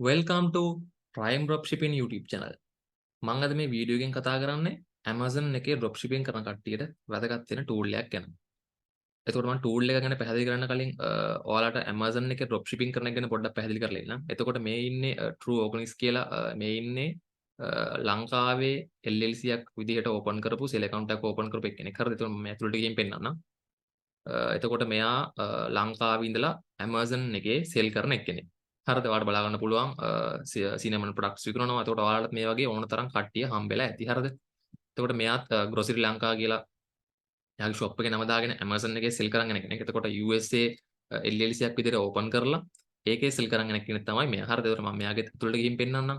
Welcome to Prime Dropshipping YouTube channel. මම අද මේ වීඩියෝ එකෙන් කතා කරන්නේ Amazon එකේ dropshipping කරන කට්ටියට වැදගත් වෙන tool එකක් ගැන. එතකොට මම tool එක ගැන පැහැදිලි කරන්න කලින් ඔයාලට Amazon එකේ dropshipping කරන එක ගැන පොඩ්ඩක් පැහැදිලි කරලා ඉන්නම්. එතකොට මේ ඉන්නේ True Organics කියලා මේ ඉන්නේ ලංකාවේ LLC එකක් විදිහට open කරපු sell account එකක් open කරපු කෙනෙක්. හරිද? එතකොට මම ඇතුළට ගිහින් පෙන්නන්නම්. එතකොට මෙයා ලංකාවේ ඉඳලා Amazon එකේ sell කරන එක්කෙනෙක්. හරිද? ඔයාලට බලා ගන්න පුළුවන් සිනමන් ප්‍රොඩක්ට්ස් විකුණනවා. එතකොට ඔයාලට මේ වගේ ඕන තරම් කට්ටිය හම්බෙලා ඇති. හරිද? එතකොට මෙයාත් grocery ලංකා කියලා එයාගේ shop එකේ නම දාගෙන Amazon එකේ sell කරන් යන කෙනෙක්. එතකොට USA LLC එකක් විදිහට open කරලා ඒකේ sell කරන් යන කෙනෙක් තමයි මෙයා. හරිද? එතකොට මම මෙයාගේ ඇතුළට ගිහින් පෙන්නන්නම්.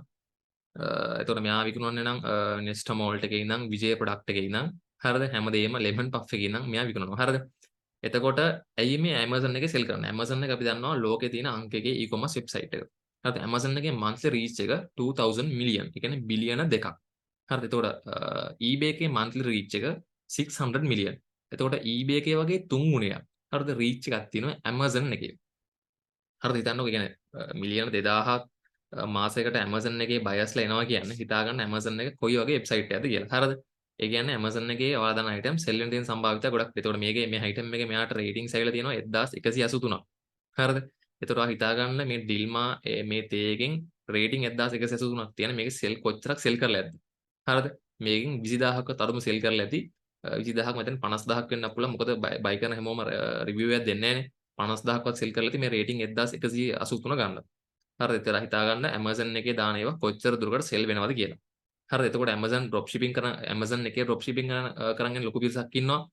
එතකොට මෙයා විකුණන්නේ නම් Nesta Malt එකේ ඉඳන් විජය ප්‍රොඩක්ට් එකේ ඉඳන් හරිද? හැමදේම lemon puff එකේ ඉඳන් මෙයා විකුණනවා. හරිද? එතකොට ඇයි මේ Amazon එකේ sell කරන්නේ? Amazon එක අපි දන්නවා ලෝකේ තියෙන අංක එකේ e-commerce website එක. හරිද? Amazon එකේ monthly reach එක 2000 million. ඒ කියන්නේ බිලියන 2ක්. හරිද? එතකොට eBay එකේ monthly reach එක 600 million. එතකොට eBay එකේ වගේ 3 ගුණයක්. හරිද? reach එකක් තියෙනවා Amazon එකේ. හරිද? හිතන්නකෝ කියන්නේ මිලියන 2000ක් මාසයකට Amazon එකේ බයස්ලා එනවා කියන්නේ හිතා ගන්න Amazon එක කොයි වගේ වෙබ්සයිට් එකක්ද කියලා. හරිද? ඒ කියන්නේ Amazon එකේ ඔයාලා දන්න item sell වෙන තියෙන සම්භාවිතය ගොඩක්. ඒතකොට මේකේ මේ item එකේ මෙයාට ratings ඇවිල්ලා තියෙනවා 1183ක්. හරිද? ඒතකොට ඔයා හිතා ගන්න මේ ඩිල්මා මේ තේගෙන් rating 1183ක් තියෙන මේකේ sell කොච්චරක් sell කරලා ඇද්ද? හරිද? මේකෙන් 20000ක්වත් අඩුම sell කරලා ඇති. 20000ක් මෙතන 50000ක් වෙන්න පුළුවන්. මොකද buy කරන හැමෝම review එකක් දෙන්නේ නැහනේ. 50000ක්වත් sell කරලා ඇති මේ rating 1183 ගන්න. හරිද? ඒතර හිතා ගන්න Amazon එකේ දාන ඒවා කොච්චර දුරකට sell වෙනවද කියලා. හරිද? එතකොට Amazon dropshipping කරන Amazon එකේ dropshipping කරන් යන ලොකු පිරිසක් ඉන්නවා.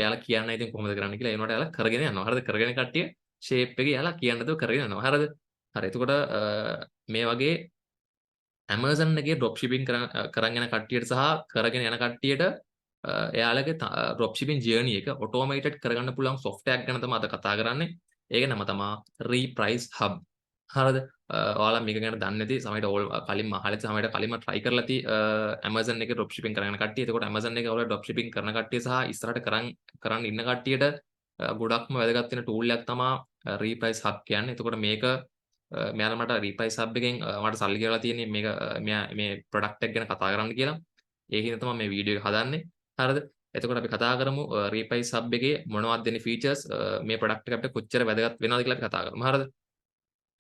එයාලා කියන්නේ ඉතින් කොහොමද කරන්න කියලා. ඒ වුණාට එයාලා කරගෙන යනවා. හරිද? කරගෙන කට්ටිය shape එකේ එයාලා කියන්න දෝ කරගෙන යනවා. හරිද? හරි. එතකොට මේ වගේ Amazon එකේ dropshipping කරන් යන කට්ටියට සහ කරගෙන යන කට්ටියට එයාලගේ dropshipping journey එක automated කරගන්න පුළුවන් software ගැන තමයි අද කතා කරන්නේ. ඒක නම තමයි Repricehub. හරිද? ඔයාලා මේක ගැන දන්නේ නැති සමහරවිට කලින්ම අහලා සමහරවිට කලින්ම try කරලා ඇති Amazon එකේ dropshipping කරගෙන යන කට්ටිය. එතකොට Amazon එකේ ඔයාලා dropshipping කරන කට්ටිය සහ ඉස්සරහට කරන් ඉන්න කට්ටියට ගොඩක්ම වැදගත් වෙන tool එකක් තමයි Repricehub කියන්නේ. එතකොට මේක මෙයාලා මට Repricehub එකෙන් මට සල්ලි ගෙවලා තියෙන්නේ මේක මේ product එක ගැන කතා කරන්න කියලා. ඒකින් තමයි මේ වීඩියෝ එක හදන්නේ. හරිද? එතකොට අපි කතා කරමු Repricehub එකේ මොනවද දෙන features මේ product එක අපිට කොච්චර වැදගත් වෙනවද කියලා අපි කතා කරමු. හරිද?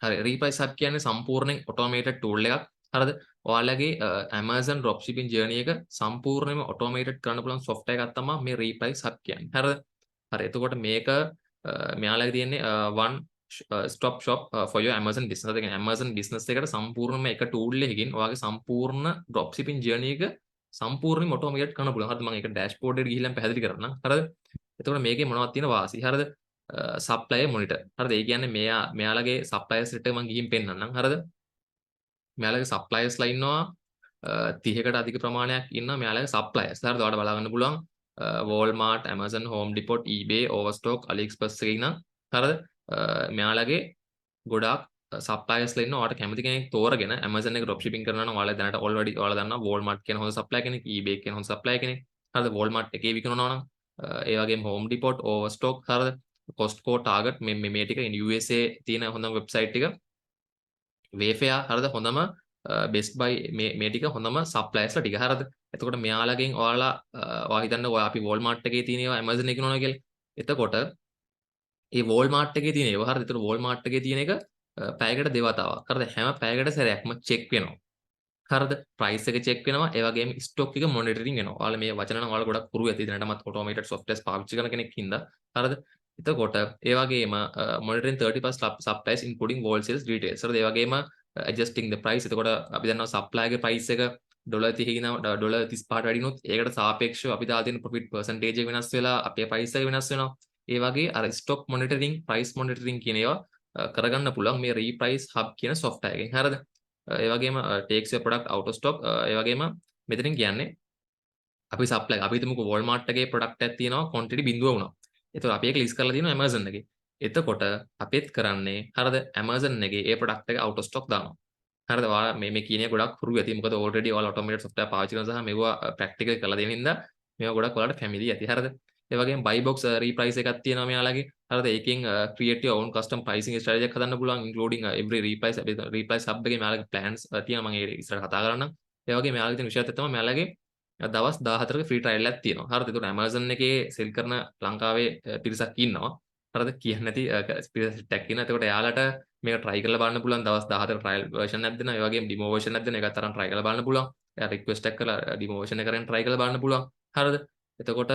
හරි. Repricehub කියන්නේ සම්පූර්ණයෙන් automated tool එකක්. හරිද? ඔයාලගේ Amazon dropshipping journey එක සම්පූර්ණයෙන්ම automated කරන්න පුළුවන් software එකක් තමයි මේ Repricehub කියන්නේ. හරිද? හරි. එතකොට මේක මෙයාලගේ තියෙන්නේ one stop shop for your Amazon business. ඒ කියන්නේ Amazon business එකට සම්පූර්ණයෙන්ම එක tool එකකින් ඔයාගේ සම්පූර්ණ dropshipping journey එක සම්පූර්ණයෙන්ම automated කරන්න පුළුවන්. හරිද? මම ඒක dashboard එකට ගිහිල්ලා පැහැදිලි කරන්නම්. හරිද? එතකොට මේකේ මොනවද තියෙන වාසි? හරිද? Supplier Monitor. හරිද? ඒ කියන්නේ මෙයාලගේ suppliers ට මම ගිහින් පෙන්නන්නම්. හරිද? මෙයාලගේ suppliersලා ඉන්නවා 30කට අධික ප්‍රමාණයක් ඉන්නවා මෙයාලගේ suppliers. හරිද? ඔයාලට බලා ගන්න පුළුවන් Walmart, Amazon, Home Depot, eBay, Overstock, AliExpress එකේ ඉන්න. හරිද? මෙයාලගේ ගොඩාක් suppliersලා ඉන්නවා. ඔයාලට කැමති කෙනෙක් තෝරගෙන Amazon එක dropshipping කරනවා නම් ඔයාලා දැනට already ඔයාලා දන්නවා Walmart කියන හොඳ supplier කෙනෙක්, eBay කියන හොඳ supplier කෙනෙක්. හරිද? Walmart එකේ විකුණනවා නම් ඒ වගේම Home Depot, Overstock, හරිද? Costco, Target මේ ටික USA තියෙන හොඳම වෙබ්සයිට් එක Wayfair හරිද හොඳම Best Buy මේ ටික හොඳම suppliersලා ටික හරිද එතකොට මෙයාලගෙන් ඔයා හිතන්න ඔයා අපි Walmart එකේ තියෙන ඒවා Amazon එකේ නෝනා කියලා එතකොට ඒ Walmart එකේ තියෙන ඒවා හරිද එතකොට Walmart එකේ තියෙන එක පැයකට දෙවතාවක් හරිද හැම පැයකට සැරයක්ම check වෙනවා හරිද price එක check වෙනවා ඒ වගේම stock එක monitoring වෙනවා ඔයාලා මේ වචන නම් ඔයාලා ගොඩක් පුරු ඇති දැනටමත් automated softwares පාවිච්චි කරන කෙනෙක් හින්දා හරිද එතකොට ඒ වගේම monitoring 30+ suppliers including wholesale details. හරිද? ඒ වගේම adjusting the price. එතකොට අපි දන්නවා supplier ගේ price එක $30 ඉඳන් $35ට වැඩි වුණොත් ඒකට සාපේක්ෂව අපි දාලා තියෙන profit percentage එක වෙනස් වෙලා අපේ price එක වෙනස් වෙනවා. ඒ වගේ අර stock monitoring, price monitoring කියන ඒවා කරගන්න පුළුවන් මේ Repricehub කියන software එකෙන්. හරිද? ඒ වගේම takes your product out of stock. ඒ වගේම මෙතනින් කියන්නේ අපි supply අපි හිතමුකෝ Walmart එකේ product එකක් තියෙනවා quantity බිඳුව වුණා. එතකොට අපි ඒක list කරලා තියෙනවා Amazon එකේ. එතකොට අපිත් කරන්නේ හරිද Amazon එකේ ඒ product එක out of stock දානවා. හරිද? ඔයාලා මේ කියන්නේ ගොඩක් හුරු ඇති. මොකද already ඔයාලා automated software පාවිච්චි කරන සහ මේවා practical කරලා දෙන හින්දා මේවා ගොඩක් ඔයාලට familiar ඇති. හරිද? ඒ වගේම buy box reprice එකක් තියෙනවා මෙයාලගේ. හරිද? ඒකෙන් create your own custom pricing strategy එකක් හදන්න පුළුවන් including every reprice hub එකේ මෙයාලගේ plans තියෙනවා. මම ඒ ඉස්සරහ කතා කරන්නම්. ඒ වගේම මෙයාලගේ තියෙන විශේෂත්වය තමයි මෙයාලගේ දවස් 14ක ෆ්‍රී ට්‍රයිල් එකක් තියෙනවා. හරිද? ඒකට Amazon එකේ සෙල් කරන ලංකාවේ පිරිසක් ඉන්නවා. හරිද? කියන්නේ නැති පිරිසක් ඉන්නවා. එතකොට එයාලට මේක try කරලා බලන්න පුළුවන්. දවස් 14 ට්‍රයිල් version එකක් දෙනවා. ඒ වගේම demo version එකක් දෙනවා. ඒකත් තරම් try කරලා බලන්න පුළුවන්. එයා request එකක් කරලා demo version එක කරන් try කරලා බලන්න පුළුවන්. හරිද? එතකොට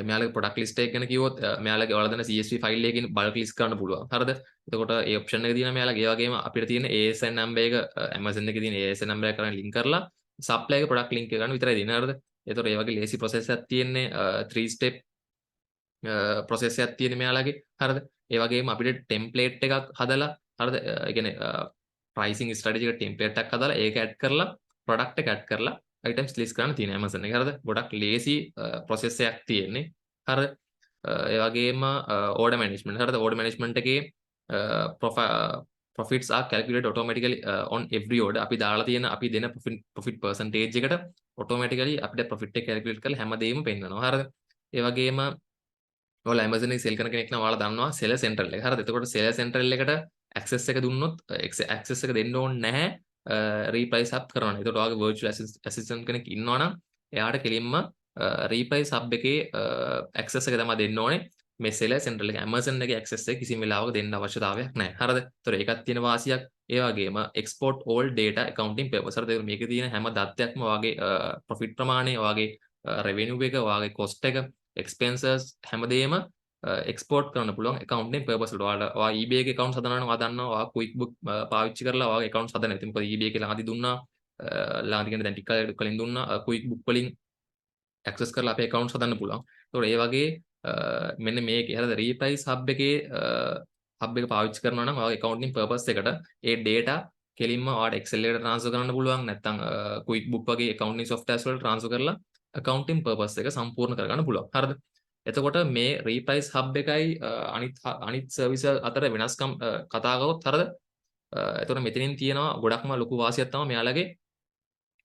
මෙයාලගේ product list එක ගැන කිව්වොත් මෙයාලගේ ඔයාලා දන්න CSV file එකකින් bulk list කරන්න පුළුවන්. හරිද? එතකොට ඒ option එක තියෙනවා මෙයාලගේ. ඒ වගේම අපිට තියෙන ASN number එක Amazon එකේ තියෙන ASN number එක කරන් link කරලා supply එක product link එක ගන්න විතරයි දෙන්නේ. හරිද? එතකොට ඒ වගේ lazy process එකක් තියෙන්නේ 3 step process එකක් තියෙන මෙයාලගේ. හරිද? ඒ වගේම අපිට template එකක් හදලා හරිද? ඒ කියන්නේ pricing strategy එක template එකක් හදලා ඒක add කරලා product එක add කරලා items list කරන්න තියෙන Amazon එකේ. හරිද? ගොඩක් lazy process එකක් තියෙන්නේ. හරිද? ඒ වගේම order management. හරිද? order management එකේ profits are calculated automatically on every order. අපි දාලා තියෙන අපි දෙන profit percentage එකට automatically අපිට profit එක calculate කරලා හැමදේම පෙන්නනවා. හරිද? ඒ වගේම ඔයාලා Amazon එකේ sell කරන කෙනෙක් නම් ඔයාලා දන්නවා seller central එක. හරිද? එතකොට seller central එකට access එක දුන්නොත් access එක දෙන්න ඕනේ නැහැ reprice up කරන්න. එතකොට ඔයාගේ virtual assistant කෙනෙක් ඉන්නවා නම් එයාට කෙලින්ම reprice hub එකේ access එක තමයි දෙන්න ඕනේ. මේ seller central එක Amazon එකේ access එක කිසිම වෙලාවක දෙන්න අවශ්‍යතාවයක් නැහැ. හරිද? එතකොට ඒකත් තියෙන වාසියක්. ඒ වගේම export all data accounting purpose. හරිද? මේකේ තියෙන හැම දත්තයක්ම ඔයාගේ profit ප්‍රමාණය, ඔයාගේ revenue එක, ඔයාගේ cost එක, expenses හැමදේම export කරන්න පුළුවන් accounting purpose වලට. ඔයාලා eBay එකේ accounts හදනවා නම් ඔයා දන්නවා ඔයා QuickBook පාවිච්චි කරලා ඔයාගේ accounts හදන්න. ඉතින් මොකද eBay එකේ ළඟදී දුන්නා ළඟදී කියන්නේ දැන් ටික කලින් දුන්නා QuickBook වලින් access කරලා අපේ accounts හදන්න පුළුවන්. ඒතකොට ඒ වගේ මෙන්න මේකේ හරිද reprice hub එකේ hub එක පාවිච්චි කරනවා නම් ඔයාගේ accounting purpose එකට ඒ data කෙලින්ම ඔයාලට Excel එකට transfer කරන්න පුළුවන්. නැත්නම් QuickBook වගේ accounting softwares වලට transfer කරලා accounting purpose එක සම්පූර්ණ කරගන්න පුළුවන්. හරිද? එතකොට මේ reprice hub එකයි අනිත් service අතර වෙනස්කම් කතා කරොත් හරිද? එතකොට මෙතනින් තියෙනවා ගොඩක්ම ලොකු වාසියක් තමයි මෙයාලගේ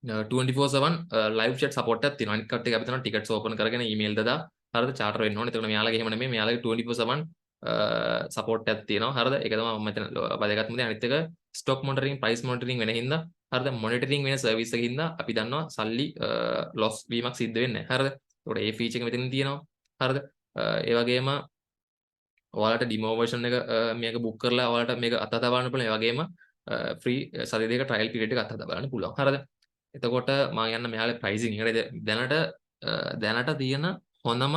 24/7 live chat support එකක් තියෙනවා. අනිත් කට්ටිය අපි තමයි tickets open කරගෙන email දාලා හරිද charter වෙන්න ඕනේ. එතකොට මෙයාලගේ එහෙම නෙමෙයි. මෙයාලගේ 24/7 support එකක් තියෙනවා. හරිද? ඒක තමයි මම මෙතන වැදගත්ම දේ. අනිත් එක stock monitoring, price monitoring වෙන හින්දා හරිද? monitoring වෙන service එකකින් හින්දා අපි දන්නවා සල්ලි loss වීමක් සිද්ධ වෙන්නේ නැහැ. හරිද? එතකොට ඒ feature එක මෙතනින් තියෙනවා. හරිද? ඒ වගේම ඔයාලට demo version එක මේක book කරලා ඔයාලට මේක අත්හදා බලන්න පුළුවන්. ඒ වගේම free සති දෙක trial period එක අත්හදා බලන්න පුළුවන්. හරිද? එතකොට මම යන්න මෙයාලේ pricing එකට දැනට තියෙන හොඳම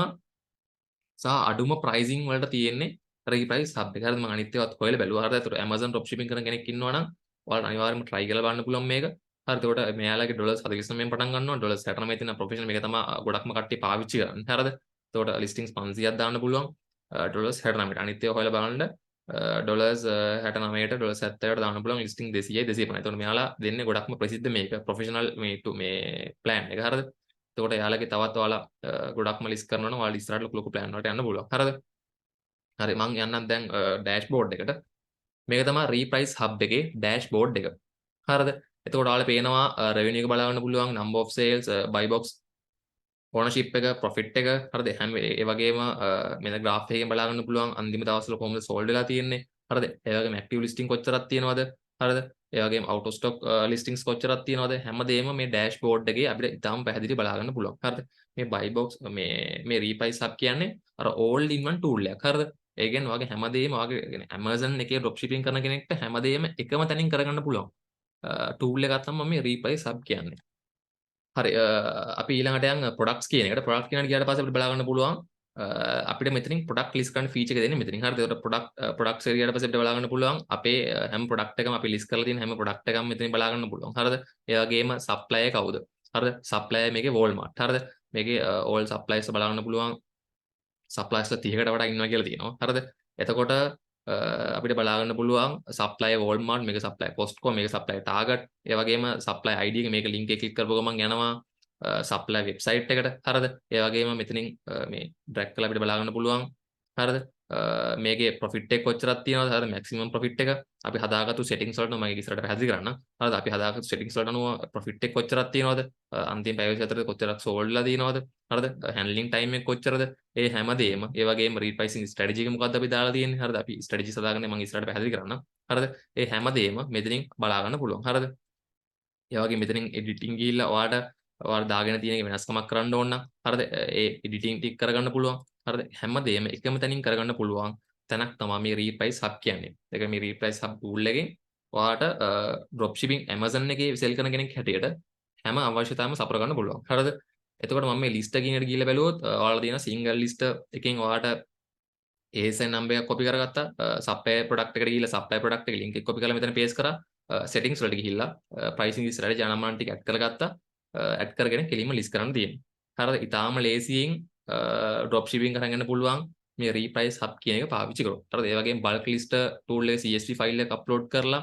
සහ අඩුම pricing වලට තියෙන්නේ reprice hub එක. හරිද? මම අනිත් ඒවාත් හොයලා බැලුවා. හරිද? ඒතකොට Amazon dropshipping කරන කෙනෙක් ඉන්නවා නම් ඔයාලට අනිවාර්යයෙන්ම try කරලා බලන්න පුළුවන් මේක. හරිද? ඒතකොට මෙයාලගේ $49න් පටන් ගන්නවා. $69 තියෙන professional මේක තමයි ගොඩක්ම කට්ටිය පාවිච්චි කරන්නේ. හරිද? එතකොට listings 500ක් දාන්න පුළුවන්. $69ට අනිත් ඒවා හොයලා බලන්න $69ට $70ට දාන්න පුළුවන් listing 200යි 250යි. එතකොට මෙයාලා දෙන්නේ ගොඩක්ම ප්‍රසිද්ධ මේක professional මේ plan එක. හරිද? එතකොට එයාලගේ තවත් ඔයාලා ගොඩක්ම list කරනවා නම් ඔයාලා ඉස්සරහට ලොකු plan වලට යන්න පුළුවන්. හරිද? හරි මම යන්නම් දැන් dashboard එකට. මේක තමයි reprice hub එකේ dashboard එක. හරිද? එතකොට ඔයාලා පේනවා revenue එක බලන්න පුළුවන්, number of sales, buy box ownership එක, profit එක. හරිද? හැම ඒ වගේම මෙන්න graph එකෙන් බලා ගන්න පුළුවන් අන්තිම දවස්වල කොහොමද sold වෙලා තියෙන්නේ. හරිද? ඒ වගේම active listing කොච්චරක් තියෙනවද? හරිද? ඒ වගේම out of stock listings කොච්චරක් තියෙනවද? හැමදේම මේ dashboard එකේ අපිට ඉතාම පැහැදිලිව බලා ගන්න පුළුවන්. හරිද? මේ buy box මේ reprice hub කියන්නේ අර all in one tool එකක්. හරිද? ඒ කියන්නේ ඔයාගේ හැමදේම ඔයාගේ කියන්නේ Amazon එකේ dropshipping කරන කෙනෙක්ට හැමදේම එකම තැනින් කරගන්න පුළුවන්. tool එකක් තමයි මේ reprice hub කියන්නේ. හරි අපි ඊළඟට යන් ප්‍රොඩක්ට්ස් කියන එකට. ප්‍රොඩක්ට් කියන ගියාට පස්සේ අපිට බලා ගන්න පුළුවන් අපිට මෙතනින් ප්‍රොඩක්ට් ලිස්ට් කරන්න ෆීචර් එක දෙන්නේ මෙතනින්. හරිද? ඒකට ප්‍රොඩක්ට්ස් ගියාට පස්සේ අපිට බලා ගන්න පුළුවන් අපේ හැම ප්‍රොඩක්ට් එකම අපි ලිස්ට් කරලා තියෙන හැම ප්‍රොඩක්ට් එකම මෙතනින් බලා ගන්න පුළුවන්. හරිද? ඒ වගේම සප්ලයර් කවුද? හරිද? සප්ලයර් මේකේ Walmart. හරිද? මේකේ all suppliers බලා ගන්න පුළුවන්. suppliers 30කට වඩා ඉන්නවා කියලා තියෙනවා. හරිද? එතකොට අපිට බලා ගන්න පුළුවන් supplier Walmart, මේක supplier Costco, මේක supplier Target, ඒ වගේම supplier ID එක මේක link එක click කරපුව ගමන් යනවා supplier website එකට. හරිද? ඒ වගේම මෙතනින් මේ drag කරලා අපිට බලා ගන්න පුළුවන්. හරිද? මේකේ ප්‍රොෆිට් එක කොච්චරක් තියෙනවද හරිද මැක්සිමම් ප්‍රොෆිට් එක අපි හදාගත්තු සෙටින්ග්ස් වලට මම ඉස්සරහට පැහැදිලි කරන්නම් හරිද අපි හදාගත්තු සෙටින්ග්ස් වලට අනුව ප්‍රොෆිට් එක කොච්චරක් තියෙනවද අන්තිම පැය 24 කොච්චරක් සෝල්ඩ්ලා තියෙනවද හරිද හැන්ඩලින් ටයිම් එක කොච්චරද ඒ හැමදේම ඒ වගේම රීප්‍රයිසිං ස්ට්‍රැටජි එක මොකක්ද අපි දාලා තියෙන්නේ හරිද අපි ස්ට්‍රැටජිස් හදාගන්නේ මම ඉස්සරහට පැහැදිලි කරන්නම් හරිද ඒ හැමදේම මෙතනින් බලා ගන්න පුළුවන් හරිද ඒ වගේ මෙතනින් එඩිටිං ගිහිල්ලා ඔයාලා දාගෙන තියෙන එක වෙනස්කමක් කරන්න ඕන නම් හරිද ඒ එඩිටිං ටික කරගන්න පුළුවන් හරිද හැමදේම එකම තැනින් කරගන්න පුළුවන් තැනක් තමයි මේ රීප්‍රයිස් හබ් කියන්නේ. ඒක මේ රීප්‍රයිස් හබ් ටූල් එකෙන් ඔයාට ඩ්‍රොප් ෂිපින් Amazon එකේ සෙල් කරන කෙනෙක් හැටියට හැම අවශ්‍යතාවම සපුර ගන්න පුළුවන්. හරිද? එතකොට මම මේ ලිස්ට් එකකින් එකට ගිහිල්ලා බැලුවොත් ඔයාලා තියෙන සිංගල් ලිස්ට් එකෙන් ඔයාට ASIN නම්බර් එකක් කොපි කරගත්තා. සප්ලයර් ප්‍රොඩක්ට් එකට ගිහිල්ලා සප්ලයර් ප්‍රොඩක්ට් එකේ ලින්ක් එක කොපි කරලා මෙතන පේස්ට් කරා. සෙටින්ග්ස් වලට ගිහිල්ලා ප්‍රයිසිං ස්ට්‍රැටජි අනම්මන ටික ඇඩ් කරගත්තා. ඇඩ් කරගෙන කෙලින්ම ලිස්ට් කරන්න තියෙනවා. හරිද? ඊටාම ලේසියෙන් ඩ්‍රොප් ෂිපින් කරගෙන යන්න පුළුවන්. මේ රීප්‍රයිස් හබ් කියන එක පාවිච්චි කරොත්. හරිද? ඒ වගේම බල්ක් ලිස්ට් ටූල් එකේ CSV ෆයිල් එක අප්ලෝඩ් කරලා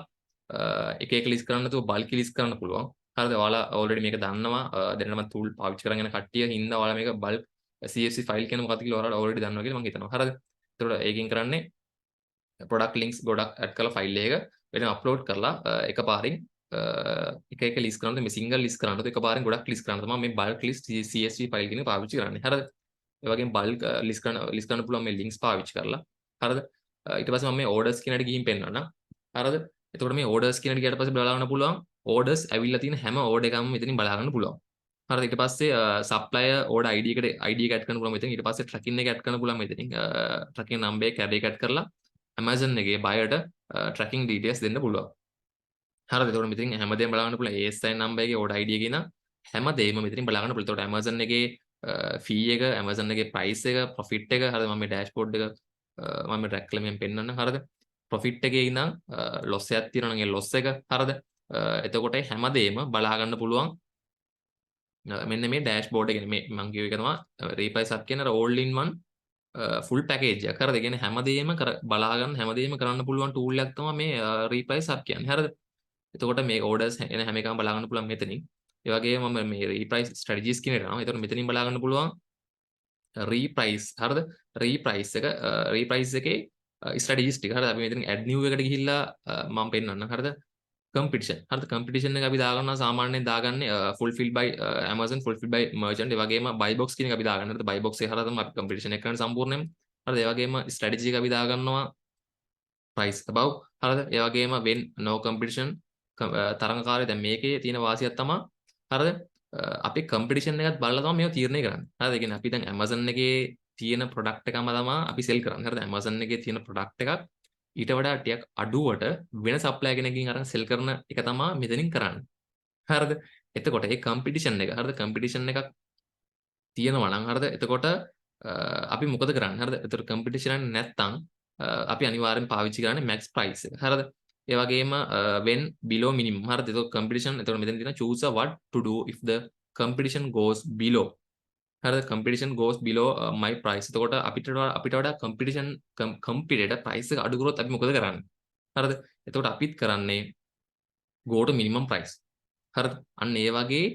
එක එක ලිස්ට් කරන්න නැතුව බල්කි ලිස්ට් කරන්න පුළුවන්. හරිද? ඔයාලා ඔල්රෙඩි මේක දන්නවා. දැනටම ටූල් පාවිච්චි කරගෙන යන කට්ටිය හින්දා ඔයාලා මේක බල්ක් CSV ෆයිල් කියන මොකක්ද කියලා ඔයාලා ඔල්රෙඩි දන්නවා කියලා මම හිතනවා. හරිද? ඒතකොට ඒකෙන් කරන්නේ ප්‍රොඩක්ට් ලින්ක්ස් ගොඩක් ඇඩ් කරලා ෆයිල් එක වෙන අප්ලෝඩ් කරලා එකපාරින් එක එක ලිස්ට් කරනද මේ සිංගල් ලිස්ට් කරනද එකපාරින් ගොඩක් ලිස්ට් කරනවා තමයි මේ බල්ක් ලිස්ට් CSV ෆයිල් කියන පාවිච්චි කරන්නේ. හරිද? ඒ වගේම බල්ක් ලිස්ට් කරන්න පුළුවන් මේ ලින්ක්ස් පාවිච්චි කරලා. හරිද? ඊට පස්සේ මම මේ ඕඩර්ස් කියන එකට ගිහින් පෙන්නන්නම්. හරිද? එතකොට මේ ඕඩර්ස් කියන එකට ගියාට පස්සේ බලා ගන්න පුළුවන් ඕඩර්ස් ඇවිල්ලා තියෙන හැම ඕඩර් එකක්ම මෙතනින් බලා ගන්න පුළුවන්. හරිද? ඊට පස්සේ සප්ලයර් ඕඩර් ID එකට ID එක ඇඩ් කරන්න පුළුවන් මෙතනින්. ඊට පස්සේ ට්‍රැකින් එක ඇඩ් කරන්න පුළුවන් මෙතනින්. ට්‍රැකින් නම්බර් එක කැරි එක ඇඩ් කරලා Amazon එකේ බයර්ට ට්‍රැකින් ඩීටේල්ස් දෙන්න පුළුවන්. හරිද? එතකොට මෙතනින් හැමදේම බලා ගන්න පුළුවන්. ASIN නම්බර් එකේ ඕඩර් ID එකේ නම් හැමදේම මෙතනින් බලා ගන්න පුළුවන්. එතකොට Amazon එකේ ෆී එක, Amazon එකේ ප්‍රයිස් එක, ප්‍රොෆිට් එක හරිද? මම මේ ඩෑෂ්බෝඩ් එක මම ට්‍රැක් කරලා මම පෙන්නන්න. හරිද? ප්‍රොෆිට් එකේ ඉඳන් ලොස් එකක් තියෙනවා නම් ඒ ලොස් එක හරිද? එතකොට හැමදේම බලා ගන්න පුළුවන්. මෙන්න මේ ඩෑෂ්බෝඩ් එකේ මේ මම කියව එක තමයි රීප්‍රයිස් අප් කියන all in one full package එක. හරිද? කියන්නේ හැමදේම බලා ගන්න හැමදේම කරන්න පුළුවන් ටූල් එකක් තමයි මේ රීප්‍රයිස් අප් කියන්නේ. හරිද? එතකොට මේ ඕඩර්ස් එන හැම එකම බලා ගන්න පුළුවන් මෙතනින්. ඒ වගේම මම මේ රීප්‍රයිස් ස්ට්‍රැටජිස් කියන එකට යනවා. එතකොට මෙතනින් බලා ගන්න පුළුවන් රීප්‍රයිස් හරිද? රීප්‍රයිස් එක රීප්‍රයිස් එකේ ස්ට්‍රැටජිස් ටික. හරිද? අපි මෙතනින් ඇඩ් නිව් එකට ගිහිල්ලා මම පෙන්නන්නම්. හරිද? කම්පිටිෂන් හරිද? කම්පිටිෂන් එක අපි දාගන්නවා සාමාන්‍යයෙන් දාගන්නේ fulfilled by Amazon fulfilled by merchant ඒ වගේම buy box කියන එක අපි දාගන්න. හරිද? buy box එක හරහා තමයි අපි කම්පිටිෂන් එක කරන්නේ සම්පූර්ණයෙන්ම. හරිද? ඒ වගේම ස්ට්‍රැටජි එක අපි දාගන්නවා price above හරිද? ඒ වගේම when no competition තරඟකාරී දැන් මේකේ තියෙන වාසියක් තමයි හරිද? අපි කම්පිටිෂන් එකත් බලලා තමයි මේක තීරණය කරන්නේ. හරිද? ඒ කියන්නේ අපි දැන් Amazon එකේ තියෙන ප්‍රොඩක්ට් එකම තමයි අපි සෙල් කරන්නේ. හරිද? Amazon එකේ තියෙන ප්‍රොඩක්ට් එකක් ඊට වඩා ටිකක් අඩුවට වෙන සප්ලයර් කෙනකින් අරන් සෙල් කරන එක තමයි මෙතනින් කරන්නේ. හරිද? එතකොට මේ කම්පිටිෂන් එක හරිද? කම්පිටිෂන් එකක් තියෙනවා නම් හරිද? එතකොට අපි මොකද කරන්නේ? හරිද? එතකොට කම්පිටිෂන් නැත්තම් අපි අනිවාර්යෙන් පාවිච්චි කරන්නේ max price එක. හරිද? ඒ වගේම when below minimum. හරිද? එතකොට කම්පිටිෂන් එතකොට මෙතන තියෙන choose a what to do if the competition goes below. හරිද? competition goes below my price. එතකොට අපිට වඩා competitor price එක අඩු කරොත් අපි මොකද කරන්නේ? හරිද? එතකොට අපිත් කරන්නේ go to minimum price. හරිද? අන්න ඒ වගේ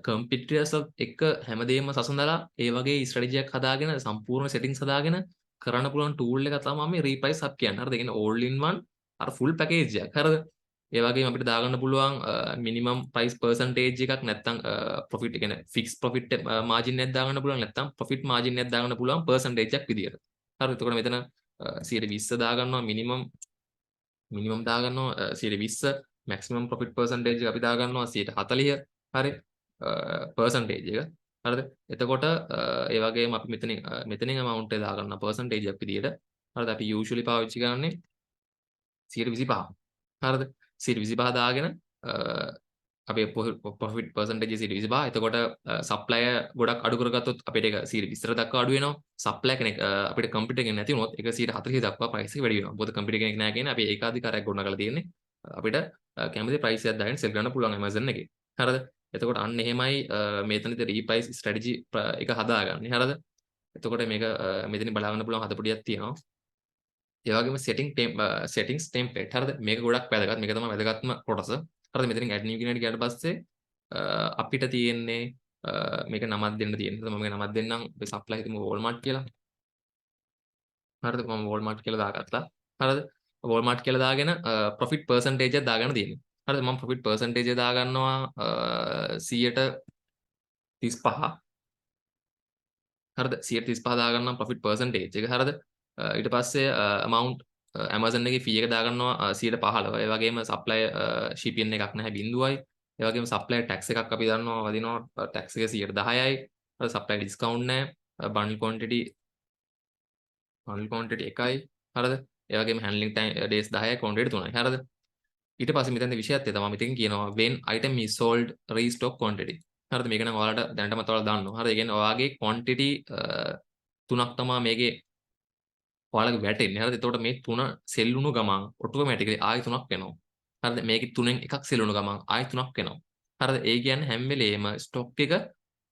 කම්පිටිටර්ස් එක හැමදේම සසඳලා ඒ වගේ ස්ට්‍රැටජි එකක් හදාගෙන සම්පූර්ණ සෙටින්ග්ස් හදාගෙන කරන්න පුළුවන් ටූල් එක තමයි මේ රීප්‍රයිස් හබ් කියන්නේ. හරිද? ඒ කියන්නේ all in one අර ෆුල් පැකේජ් එකක්. හරිද? ඒ වගේම අපිට දාගන්න පුළුවන් මිනිමම් ප්‍රයිස් පර්සන්ටේජ් එකක් නැත්නම් ප්‍රොෆිට් කියන්නේ ෆික්ස් ප්‍රොෆිට් මාජින් එකක් දාගන්න පුළුවන් නැත්නම් ප්‍රොෆිට් මාජින් එකක් දාගන්න පුළුවන් පර්සන්ටේජ් එකක් විදියට. හරිද? එතකොට මෙතන 120 දාගන්නවා මිනිමම් දාගන්නවා 120 මැක්සිමම් ප්‍රොෆිට් පර්සන්ටේජ් එක අපි දාගන්නවා 140 හරි පර්සන්ටේජ් එක හරිද? එතකොට ඒ වගේම අපි මෙතනින් amount එක දාගන්නවා පර්සන්ටේජ් එකක් විදියට. හරිද? අපි usually පාවිච්චි කරන්නේ 125. හරිද? 125 දාගෙන අපේ ප්‍රොෆිට් පර්සන්ටේජ් 125. එතකොට සප්ලයර් ගොඩක් අඩු කරගත්තොත් අපිට ඒක 120 දක්වා අඩු වෙනවා. සප්ලයර් කෙනෙක් අපිට කම්පියුටර් කෙනෙක් නැති වුණොත් ඒක 140 දක්වා ප්‍රයිස් එක වැඩි වෙනවා. මොකද කම්පියුටර් කෙනෙක් නැහැ කියන්නේ අපි ඒකාධිකාරයක් ගොඩනගලා තියෙන්නේ. අපිට කැමති ප්‍රයිස් එකක් දාගෙන සෙල් කරන්න පුළුවන් Amazon එකේ. හරිද? එතකොට අන්න එහෙමයි මෙතනදී රීප්‍රයිස් ස්ට්‍රැටජි එක හදාගන්නේ. හරිද? එතකොට මේක මෙතනින් බලා ගන්න පුළුවන් හදපොඩියක් තියෙනවා. ඒ වගේම settings template හරිද? මේක ගොඩක් වැදගත්. මේක තමයි වැදගත්ම කොටස. හරිද? මෙතනින් add new කෙනෙක්ට ගියාට පස්සේ අපිට තියෙන්නේ මේක නමක් දෙන්න තියෙනවා. මම මේක නමක් දෙන්නම්. අපි supply හිතමු Walmart කියලා. හරිද? මම Walmart කියලා දාගත්තා. හරිද? Walmart කියලා දාගෙන profit percentage එක දාගන්න තියෙන්නේ. හරිද? මම profit percentage එක දාගන්නවා 135. හරිද 135 දාගන්නම් profit percentage එක හරිද ඊට පස්සේ amount Amazon එකේ fee එක දාගන්නවා 115 ඒ වගේම supplier shipping එකක් නැහැ බිඳුවයි ඒ වගේම supplier tax එකක් අපි දන්නවා වදිනවා tax එක 110යි හරිද supplier discount නැහැ bundle quantity එකයි හරිද ඒ වගේම handling time days 10යි quantity 3යි හරිද ඊට පස්සේ මෙතන විශේෂයත් තමයි මෙතන කියනවා when item is sold restock quantity හරිද මේක නම් ඔයාලට දැනටමත් ඔයාලා දන්නවා හරිද ඒ කියන්නේ ඔයාගේ quantity තුනක් තමයි මේකේ ඔයාලගේ වැටෙන්නේ හරිද එතකොට මේ තුන සෙල් වුණු ගමන් ඔටෝමැටිකලි ආයි තුනක් වෙනවා හරිද මේකේ තුනෙන් එකක් සෙල් වුණු ගමන් ආයි තුනක් වෙනවා හරිද ඒ කියන්නේ හැම වෙලේම ස්ටොක් එක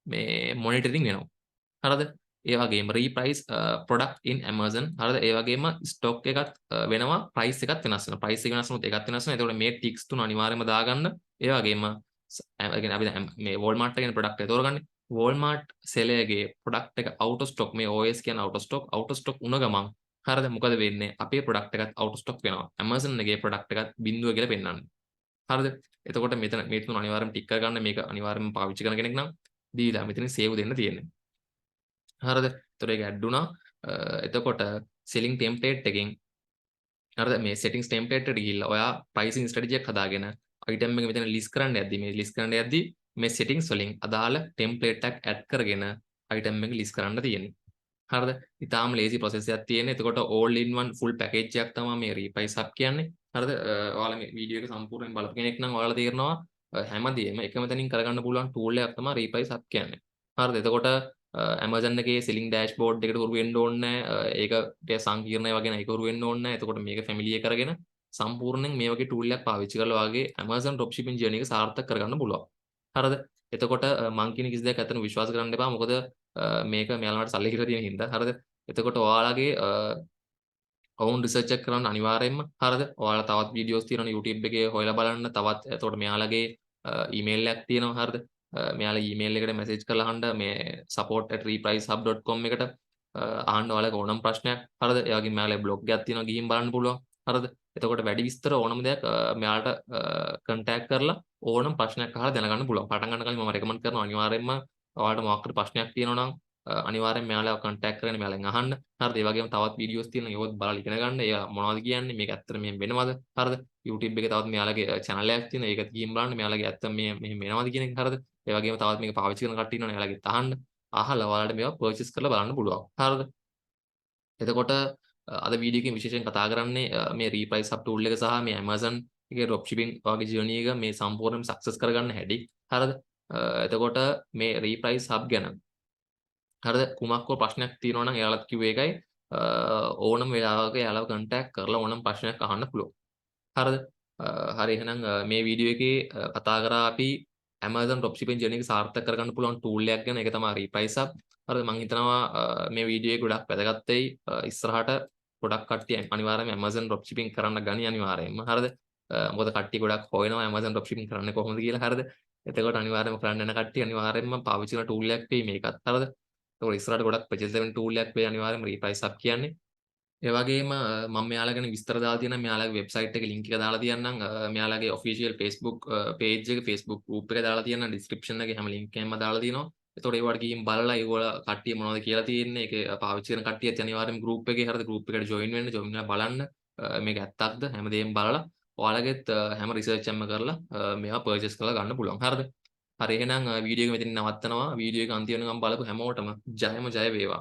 මේ මොනිටරින් වෙනවා හරිද ඒ වගේම රීප්‍රයිස් ප්‍රොඩක්ට් ඉන් Amazon හරිද ඒ වගේම ස්ටොක් එකත් වෙනවා ප්‍රයිස් එකත් වෙනස් වෙනවා ප්‍රයිස් එක වෙනස් වුණොත් ඒකත් වෙනස් වෙනවා එතකොට මේ ටික්ස් තුන අනිවාර්යයෙන්ම දාගන්න ඒ වගේම يعني අපි දැන් මේ Walmart එකේ ප්‍රොඩක්ට් එක තෝරගන්නේ Walmart සෙලර්ගේ ප්‍රොඩක්ට් එක out of stock මේ OS කියන out of stock උන ගමන් හරිද මොකද වෙන්නේ අපේ ප්‍රොඩක්ට් එකත් out of stock වෙනවා Amazon එකේ ප්‍රොඩක්ට් එකත් බිඳුව කියලා පෙන්නන්නේ හරිද එතකොට මෙතන මේ තුන අනිවාර්යයෙන්ම ටික් කරගන්න මේක අනිවාර්යයෙන්ම පාවිච්චි කරන කෙනෙක් නම් දීලා මෙතන සේව් දෙන්න තියෙන්නේ හරිද එතකොට ඒක ඇඩ් වුණා එතකොට selling template එකෙන් හරිද මේ settings template එකට ගිහිල්ලා ඔයා pricing strategy එකක් හදාගෙන item එක මෙතන list කරන්න යද්දි මේ list කරන්න යද්දි මේ settings වලින් අදාළ template එකක් add කරගෙන item එක list කරන්න තියෙන්නේ හරිද ඉතාලම lazy process එකක් තියෙන්නේ එතකොට all in one full package එකක් තමයි මේ Repricehub කියන්නේ හරිද ඔයාලා මේ වීඩියෝ එක සම්පූර්ණයෙන් බලපු කෙනෙක් නම් ඔයාලා තේරෙනවා හැමදේම එකම තැනින් කරගන්න පුළුවන් tool එකක් තමයි Repricehub කියන්නේ හරිද එතකොට Amazon එකේ selling dashboard එකට හුරු වෙන්න ඕනේ නැහැ. ඒක ටික සංකීර්ණයි වගේ නෑ. ඒක හුරු වෙන්න ඕනේ නැහැ. එතකොට මේක familiar කරගෙන සම්පූර්ණයෙන් මේ වගේ tool එකක් පාවිච්චි කරලා ඔයාගේ Amazon dropshipping journey එක සාර්ථක කරගන්න පුළුවන්. හරිද? එතකොට මං කියන කිසි දෙයක් අතන විශ්වාස කරන්න එපා. මොකද මේක මෙයාලට සල්ලි කියලා තියෙන හින්දා. හරිද? එතකොට ඔයාලගේ own research එක කරන්න අනිවාර්යයෙන්ම හරිද? ඔයාලා තවත් වීඩියෝස් තියෙනවා YouTube එකේ හොයලා බලන්න. තවත් එතකොට මෙයාලගේ email එකක් තියෙනවා. හරිද? මෙයාලා ඊමේල් එකට මැසේජ් කරලා අහන්න මේ support@repricehub.com එකට අහන්න ඔයාලගේ ඕනම ප්‍රශ්නයක් හරිද ඒ වගේම මෙයාලගේ බ්ලොග් එකක් තියෙනවා ගිහින් බලන්න පුළුවන් හරිද එතකොට වැඩි විස්තර ඕනම දෙයක් මෙයාලට contact කරලා ඕනම ප්‍රශ්නයක් අහලා දැනගන්න පුළුවන් පටන් ගන්න කලින් මම recommend කරනවා අනිවාර්යයෙන්ම ඔයාලට මොකක් හරි ප්‍රශ්නයක් තියෙනවා නම් අනිවාර්යෙන් මෙයාලව contact කරගෙන මෙයාලෙන් අහන්න හරිද ඒ වගේම තවත් වීඩියෝස් තියෙනවා ඒවත් බලලා ඉගෙන ගන්න ඒවා මොනවද කියන්නේ මේක ඇත්තට මෙහෙම වෙනවද හරිද YouTube එකේ තවත් මෙයාලගේ channel එකක් තියෙනවා ඒකත් ගිහින් බලන්න මෙයාලගේ ඇත්ත මෙහෙම වෙනවද කියන එක හරිද ඒ වගේම තවත් මේක පාවිච්චි කරන කට්ටිය ඉන්නවනේ එයාලගෙත් අහන්න අහලා ඔයාලට මේවා purchase කරලා බලන්න පුළුවන් හරිද එතකොට අද වීඩියෝ එකකින් විශේෂයෙන් කතා කරන්නේ මේ Repricehub tool එක සහ මේ Amazon එකේ dropshipping වගේ journey එක මේ සම්පූර්ණයෙන්ම success කරගන්න හැටි හරිද එතකොට මේ Repricehub ගැන හරිද කුමක් හෝ ප්‍රශ්නයක් තියෙනවා නම් එයාලත් කිව්වේ එකයි ඕනම වෙලාවක එයාලව contact කරලා ඕනම ප්‍රශ්නයක් අහන්න පුළුවන් හරිද හරි එහෙනම් මේ වීඩියෝ එකේ කතා කරා අපි Amazon dropshipping journey එක සාර්ථක කරගන්න පුළුවන් tool එකක් ගැන ඒක තමයි Repricehub. හරිද මම හිතනවා මේ වීඩියෝ එක ගොඩක් වැදගත් වෙයි. ඉස්සරහට ගොඩක් කට්ටිය අනිවාර්යයෙන්ම Amazon dropshipping කරන්න ගනි අනිවාර්යයෙන්ම. හරිද? මොකද කට්ටිය ගොඩක් හොයනවා Amazon dropshipping කරන්නේ කොහොමද කියලා. හරිද? එතකොට අනිවාර්යයෙන්ම කරන්න යන කට්ටිය අනිවාර්යයෙන්ම පාවිච්චි කරන tool එකක් වෙයි මේකත්. හරිද? ඒතකොට ඉස්සරහට ගොඩක් purchase වෙන tool එකක් වෙයි අනිවාර්යයෙන්ම Repricehub කියන්නේ. ඒ වගේම මම මෙයාලා ගැන විස්තර දාලා තියෙනවා මෙයාලගේ වෙබ්සයිට් එකේ link එක දාලා තියන්නම් මෙයාලගේ official Facebook page එක Facebook group එක දාලා තියන්නම් description එකේ හැම link එකක්ම දාලා තියෙනවා එතකොට ඒවට ගිහින් බලලා ඒගොල්ල කට්ටිය මොනවද කියලා තියෙන්නේ ඒක පාවිච්චි කරන කට්ටියත් අනිවාර්යයෙන්ම group එකේ හරිද group එකට join වෙන්න join වෙලා බලන්න මේක ඇත්තක්ද හැමදේම බලලා ඔයාලගෙත් හැම research එකක්ම කරලා මේවා purchase කරලා ගන්න පුළුවන් හරිද හරි එහෙනම් වීඩියෝ එක මෙතනින් නවත්තනවා වීඩියෝ එක අන්තිම වෙනකම් බලපු හැමෝටම ජයම ජය වේවා